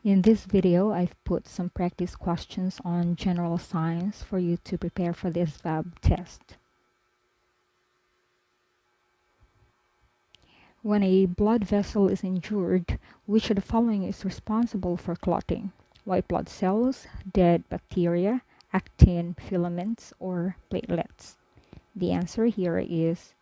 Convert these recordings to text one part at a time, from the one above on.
In this video, I've put some practice questions on general science for you to prepare for the ASVAB test. When a blood vessel is injured, which of the following is responsible for clotting? White blood cells, dead bacteria, actin filaments, or platelets? The answer here is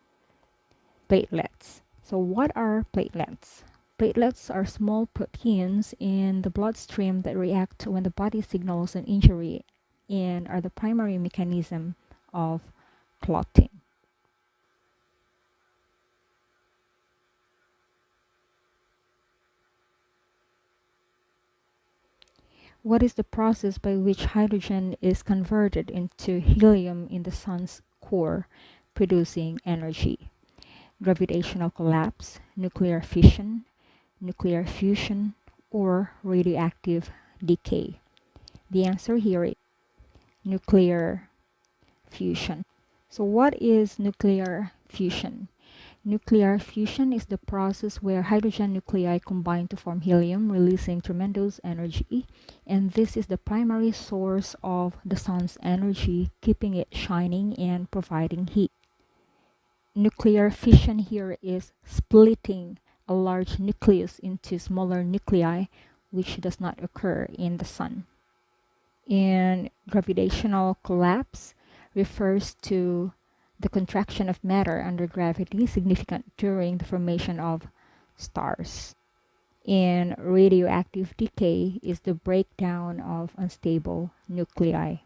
platelets. So what are platelets? Platelets are small proteins in the bloodstream that react when the body signals an injury and are the primary mechanism of clotting. What is the process by which hydrogen is converted into helium in the sun's core, producing energy? Gravitational collapse, nuclear fission, nuclear fusion, or radioactive decay? The answer here is nuclear fusion. So what is nuclear fusion? Nuclear fusion is the process where hydrogen nuclei combine to form helium, releasing tremendous energy, and this is the primary source of the sun's energy, keeping it shining and providing heat. Nuclear fission here is splitting a large nucleus into smaller nuclei, which does not occur in the sun. And gravitational collapse refers to the contraction of matter under gravity significant during the formation of stars. And radioactive decay is the breakdown of unstable nuclei.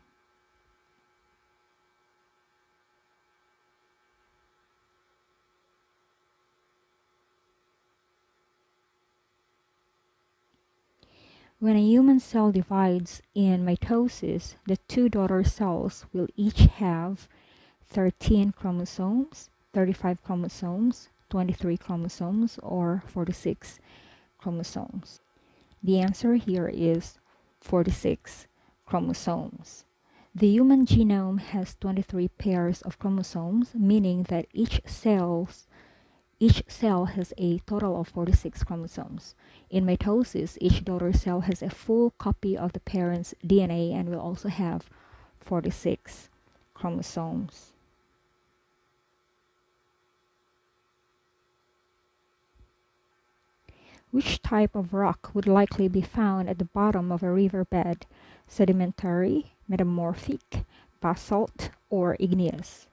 When a human cell divides in mitosis, the two daughter cells will each have 13 chromosomes, 35 chromosomes, 23 chromosomes, or 46 chromosomes. The answer here is 46 chromosomes. The human genome has 23 pairs of chromosomes, meaning that each cell has a total of 46 chromosomes. In mitosis, each daughter cell has a full copy of the parent's DNA and will also have 46 chromosomes. Which type of rock would likely be found at the bottom of a riverbed? Sedimentary, metamorphic, basalt, or igneous?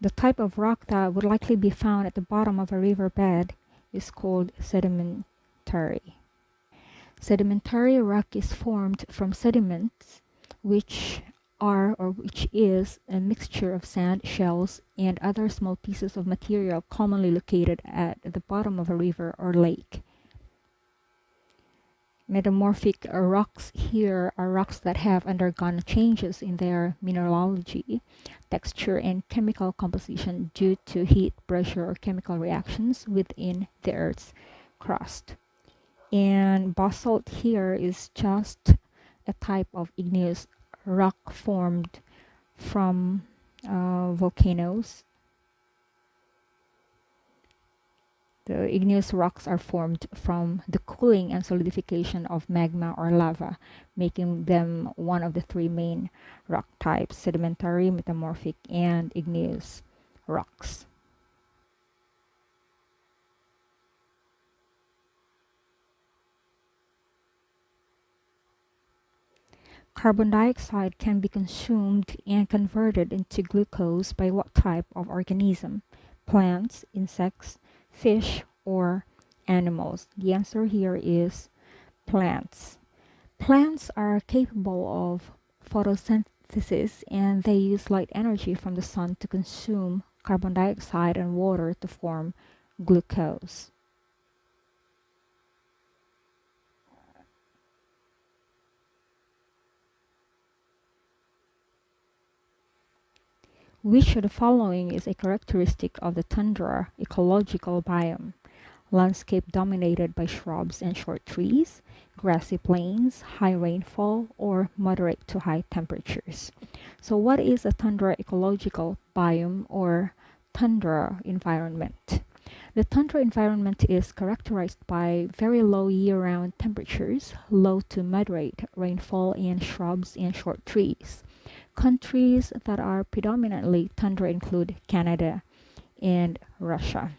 The type of rock that would likely be found at the bottom of a riverbed is called sedimentary. Sedimentary rock is formed from sediments, which is a mixture of sand, shells, and other small pieces of material commonly located at the bottom of a river or lake. Metamorphic rocks here are rocks that have undergone changes in their mineralogy, texture, and chemical composition due to heat, pressure, or chemical reactions within the Earth's crust. And basalt here is just a type of igneous rock formed from volcanoes. The igneous rocks are formed from the cooling and solidification of magma or lava, making them one of the three main rock types: sedimentary, metamorphic, and igneous rocks. Carbon dioxide can be consumed and converted into glucose by what type of organism? Plants, insects, fish, or animals? The answer here is plants. Plants are capable of photosynthesis and they use light energy from the sun to consume carbon dioxide and water to form glucose. Which of the following is a characteristic of the tundra ecological biome? Landscape dominated by shrubs and short trees, grassy plains, high rainfall, or moderate to high temperatures. So what is a tundra ecological biome or tundra environment? The tundra environment is characterized by very low year-round temperatures, low to moderate rainfall, and shrubs and short trees. Countries that are predominantly tundra include Canada and Russia.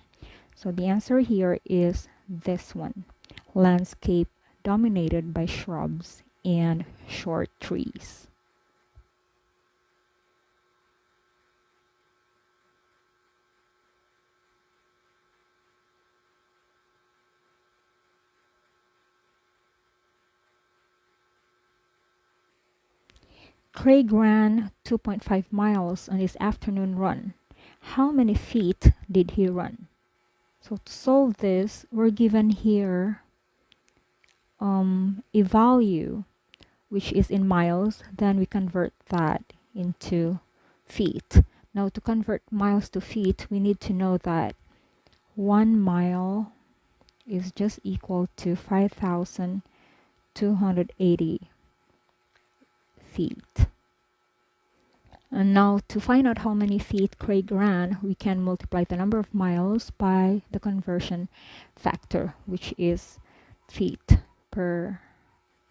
So the answer here is this one. Landscape dominated by shrubs and short trees. Craig ran 2.5 miles on his afternoon run. How many feet did he run? So to solve this, we're given here a value which is in miles, then we convert that into feet. Now to convert miles to feet, we need to know that 1 mile is just equal to 5,280 feet. And now to find out how many feet Craig ran, we can multiply the number of miles by the conversion factor, which is feet per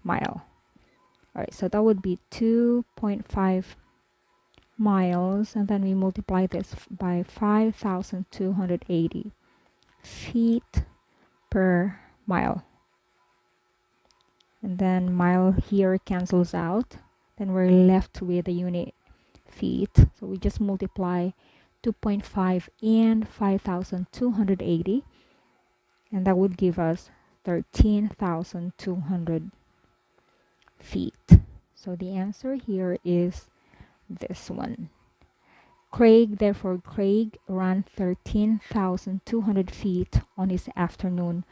mile. Alright, so that would be 2.5 miles, and then we multiply this by 5,280 feet per mile. And then mile here cancels out. Then we're left with the unit feet. So we just multiply 2.5 and 5,280, and that would give us 13,200 feet. So the answer here is this one. Therefore, Craig ran 13,200 feet on his afternoon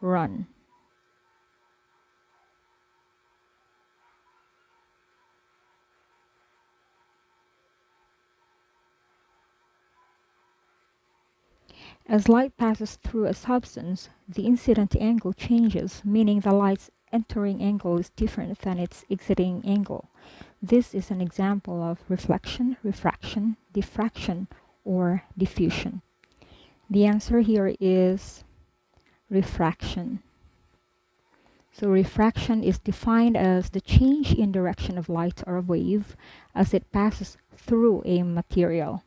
run. As light passes through a substance, the incident angle changes, meaning the light's entering angle is different than its exiting angle. This is an example of reflection, refraction, diffraction, or diffusion. The answer here is refraction. So refraction is defined as the change in direction of light or a wave as it passes through a material,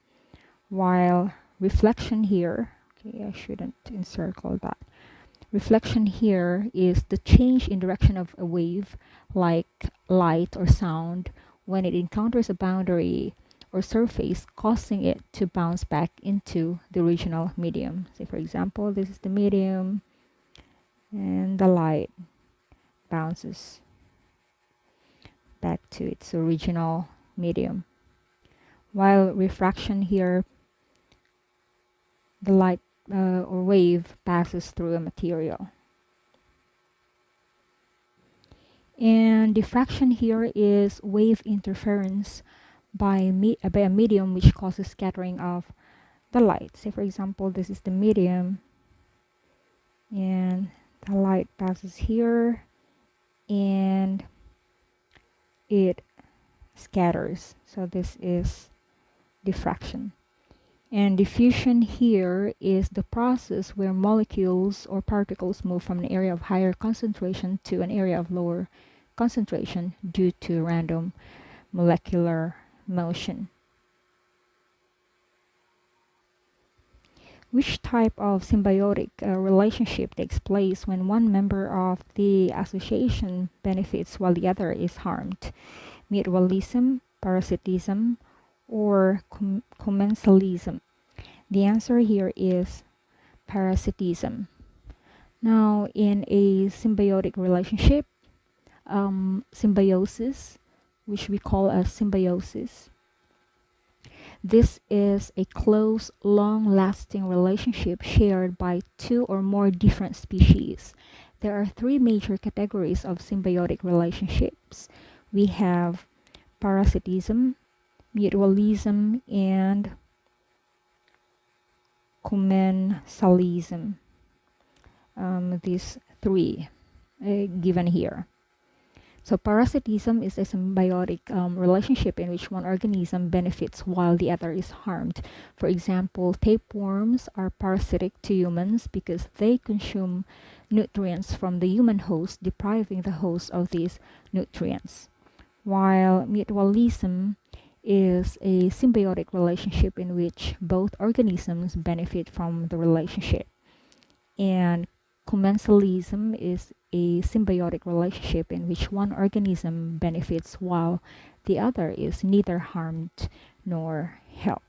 while reflection here, okay, I shouldn't encircle that. Reflection here is the change in direction of a wave, like light or sound, when it encounters a boundary or surface, causing it to bounce back into the original medium. Say, for example, this is the medium, and the light bounces back to its original medium. While refraction here, the light or wave passes through a material. And diffraction here is wave interference by a medium which causes scattering of the light. Say, for example, this is the medium, and the light passes here and it scatters. So this is diffraction. And diffusion here is the process where molecules or particles move from an area of higher concentration to an area of lower concentration due to random molecular motion. Which type of symbiotic relationship takes place when one member of the association benefits while the other is harmed? Mutualism, parasitism, or commensalism? The answer here is parasitism. Now, in a symbiotic relationship, symbiosis, which we call as symbiosis, this is a close, long-lasting relationship shared by two or more different species. There are three major categories of symbiotic relationships. We have parasitism, mutualism, and commensalism. These three given here. So parasitism is a symbiotic relationship in which one organism benefits while the other is harmed. For example, tapeworms are parasitic to humans because they consume nutrients from the human host, depriving the host of these nutrients. While mutualism is a symbiotic relationship in which both organisms benefit from the relationship. And commensalism is a symbiotic relationship in which one organism benefits while the other is neither harmed nor helped.